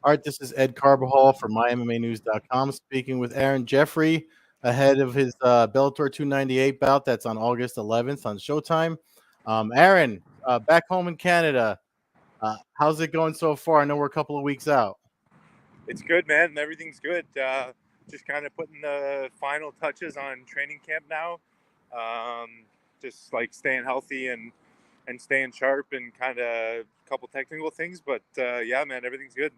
All right, this is Ed Carbajal from MyMMAnews.com speaking with Aaron Jeffery ahead of his Bellator 298 bout that's on August 11th on Showtime. Aaron, back home in Canada, how's it going so far? I know we're a couple of weeks out. It's good, man. Everything's good. Just kind of putting the final touches on training camp now. Just like staying healthy and staying sharp and kind of a couple technical things. But yeah, man, everything's good.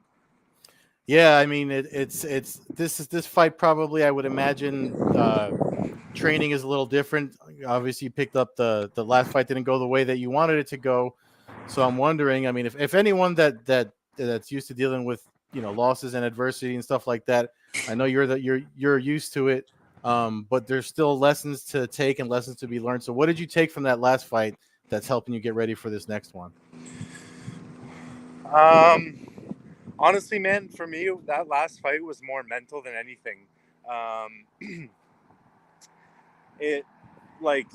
Yeah, I mean it's this fight probably I would imagine training is a little different. Obviously, you picked up the last fight didn't go the way that you wanted it to go, so I'm wondering. I mean, if anyone that's used to dealing with losses and adversity and stuff like that, I know you're used to it, but there's still lessons to take and lessons to be learned. So, what did you take from that last fight that's helping you get ready for this next one? Honestly, man, for me, that last fight was more mental than anything. It, like,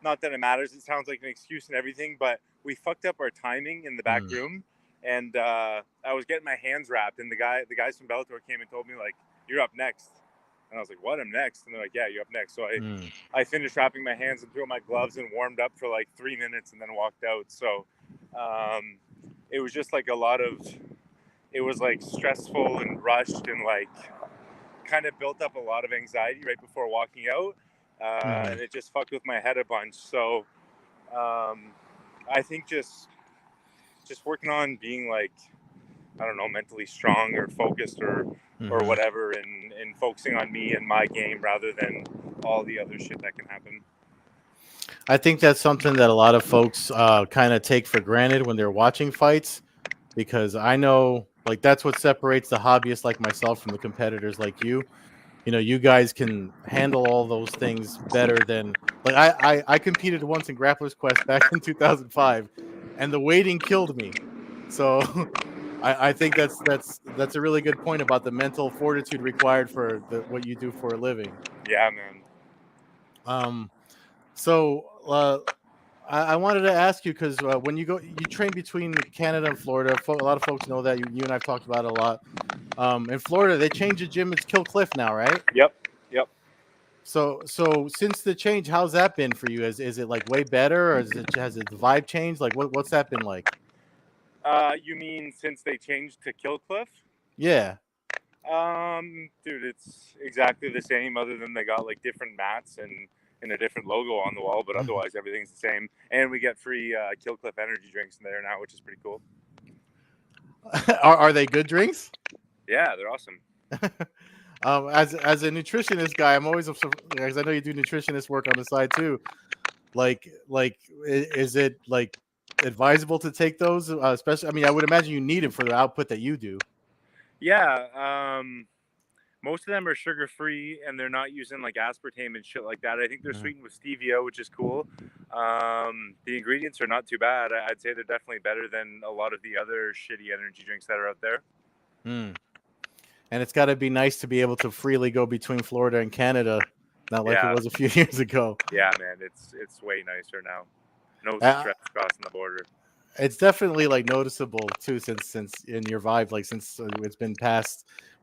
not that it matters. It sounds like an excuse and everything, but we fucked up our timing in the back room, and I was getting my hands wrapped, and the guys from Bellator came and told me, like, "You're up next." And I was like, "What? I'm next?" And they're like, "Yeah, you're up next." So I finished wrapping my hands and threw on my gloves and warmed up for like 3 minutes and then walked out. So it was just like it was like stressful and rushed and like kind of built up a lot of anxiety right before walking out. And it just fucked with my head a bunch. So I think just working on being like, I don't know, mentally strong or focused or whatever, and focusing on me and my game rather than all the other shit that can happen. I think that's something that a lot of folks kind of take for granted when they're watching fights, because I know like that's what separates the hobbyists like myself from the competitors like you. You guys can handle all those things better than like I competed once in Grappler's Quest back in 2005, and the waiting killed me. So I think that's a really good point about the mental fortitude required for what you do for a living. Yeah, man. So I wanted to ask you because when you train between Canada and Florida. A lot of folks know that you and I've talked about it a lot. In Florida, they changed the gym. It's Kill Cliff now, right? Yep. So since the change, how's that been for you? Is it like way better, or has the vibe changed? Like what's that been like? You mean since they changed to Kill Cliff? Yeah. Dude, it's exactly the same, other than they got like different mats and a different logo on the wall, but otherwise everything's the same. And we get free Kill Cliff energy drinks in there now, which is pretty cool. Are they good drinks? Yeah, they're awesome. As a nutritionist guy, I'm always, because I know you do nutritionist work on the side too. Like, is it like advisable to take those? Especially, I mean, I would imagine you need it for the output that you do. Yeah. Most of them are sugar free and they're not using like aspartame and shit like that. I think they're sweetened with stevia, which is cool. The ingredients are not too bad. I'd say they're definitely better than a lot of the other shitty energy drinks that are out there. And it's got to be nice to be able to freely go between Florida and Canada, not like it was a few years ago. Yeah, man, it's way nicer now. No stress crossing the border. It's definitely like noticeable too, since in your vibe, like since it's been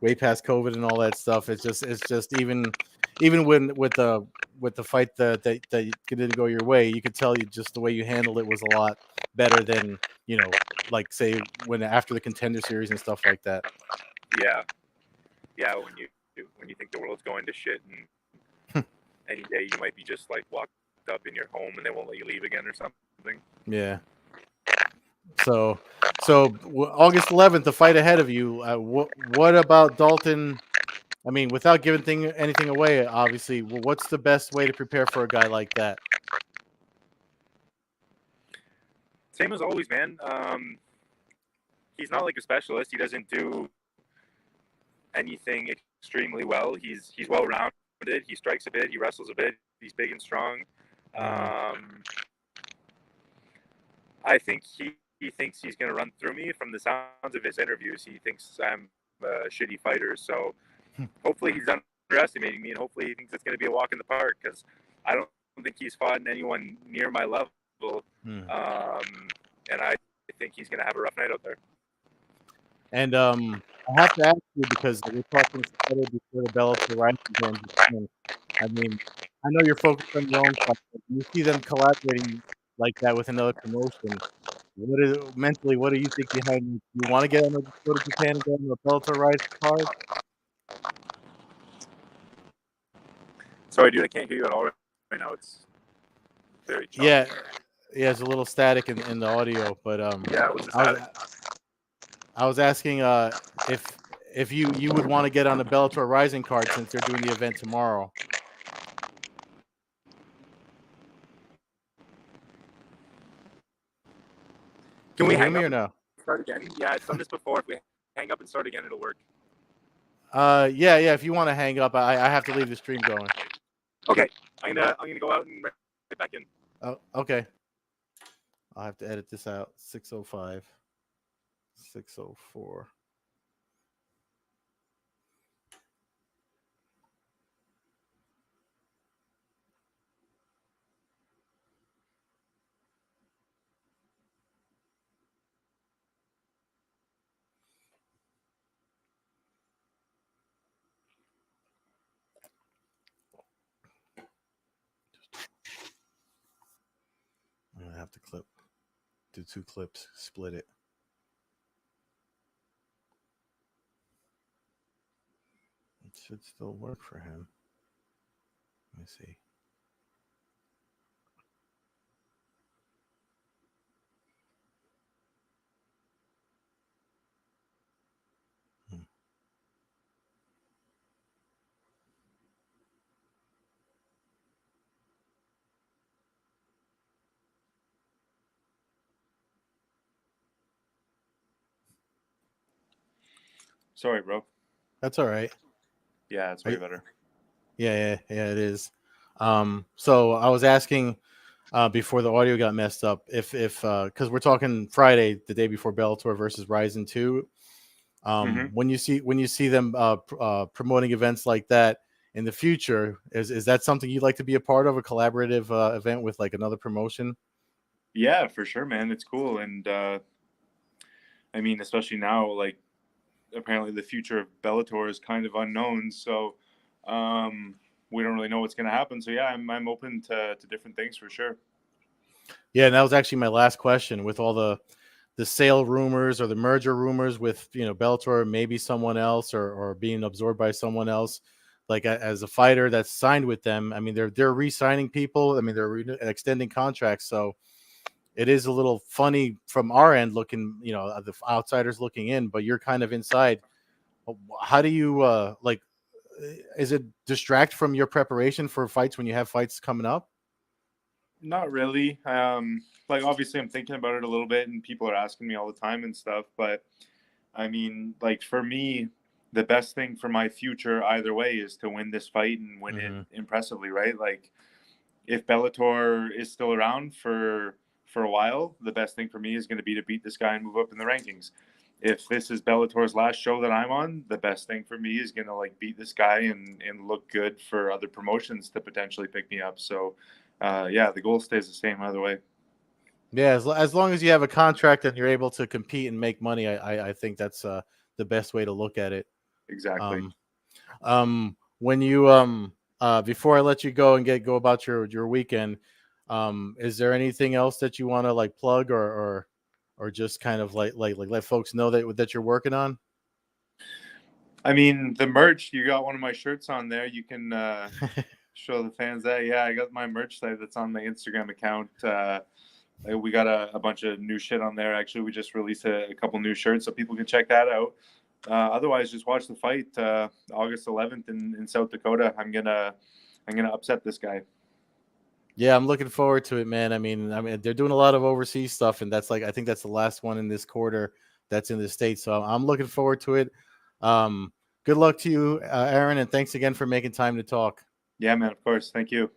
way past COVID and all that stuff. It's just even when with the fight that didn't go your way, you could tell just the way you handled it was a lot better than like say when after the Contender Series and stuff like that. Yeah, when you think the world's going to shit, and any day you might be just like locked up in your home and they won't let you leave again or something. Yeah. So August 11th, the fight ahead of you. What about Dalton? I mean, without giving anything away, obviously, what's the best way to prepare for a guy like that? Same as always, man. He's not like a specialist. He doesn't do anything extremely well. He's well rounded. He strikes a bit. He wrestles a bit. He's big and strong. I think he thinks he's going to run through me. From the sounds of his interviews, he thinks I'm a shitty fighter. So hopefully he's underestimating me, and hopefully he thinks it's going to be a walk in the park, because I don't think he's fought anyone near my level. And I think he's going to have a rough night out there. And I have to ask you, because we're talking Saturday before the Bellator Rising game. I mean, I know you're focused on your own fight, but you see them collaborating like that with another promotion. Mentally, what do you think behind you? Do you want to go to Japan and get on the Bellator Rising card? Sorry, dude, I can't hear you at all right now. It's very choppy. Yeah, there's a little static in the audio, but yeah, what's the static? I was asking if you would want to get on the Bellator Rising card since they're doing the event tomorrow. Can we hear hang me up or no? Start again? Yeah, I've done this before. If we hang up and start again, it'll work. Yeah. If you want to hang up, I have to leave the stream going. Okay, I'm gonna go out and right back in. Oh, okay. I'll have to edit this out. 6:05, 6:04. I'm gonna have to do 2 clips, split it. It should still work for him. Let me see. Sorry, bro. That's all right. Yeah, it's way better. Yeah, it is. So I was asking before the audio got messed up if because we're talking Friday, the day before Bellator versus Ryzen 2. When you see them promoting events like that in the future, is that something you'd like to be a part of, a collaborative event with like another promotion? Yeah, for sure, man. It's cool. And I mean, especially now, like apparently the future of Bellator is kind of unknown. So we don't really know what's going to happen. So yeah, I'm open to different things for sure. Yeah, and that was actually my last question. With all the sale rumors or the merger rumors with Bellator, maybe someone else or being absorbed by someone else, like as a fighter that's signed with them, I mean they're re-signing people. I mean they're extending contracts. So it is a little funny from our end looking, the outsiders looking in, but you're kind of inside. How do you like? Is it distract from your preparation for fights when you have fights coming up? Not really. Like obviously I'm thinking about it a little bit and people are asking me all the time and stuff, but I mean, like for me, the best thing for my future either way is to win this fight and win it impressively, right? Like if Bellator is still around for a while, the best thing for me is going to be to beat this guy and move up in the rankings. If this is Bellator's last show that I'm on, the best thing for me is going to like beat this guy and look good for other promotions to potentially pick me up. So yeah, the goal stays the same either way. Yeah, as long as you have a contract and you're able to compete and make money, I think that's the best way to look at it. Exactly. When you before I let you go and go about your weekend, is there anything else that you want to like plug or just kind of like let folks know that you're working on? I mean, the merch, you got one of my shirts on there. You can show the fans that. Yeah, I got my merch site that's on my Instagram account. We got a bunch of new shit on there. Actually, we just released a couple new shirts, so people can check that out. Otherwise, just watch the fight August 11th in South Dakota. I'm gonna upset this guy. Yeah, I'm looking forward to it, man. I mean, they're doing a lot of overseas stuff, and that's like I think that's the last one in this quarter that's in the States. So I'm looking forward to it. Good luck to you, Aaron, and thanks again for making time to talk. Yeah, man. Of course. Thank you.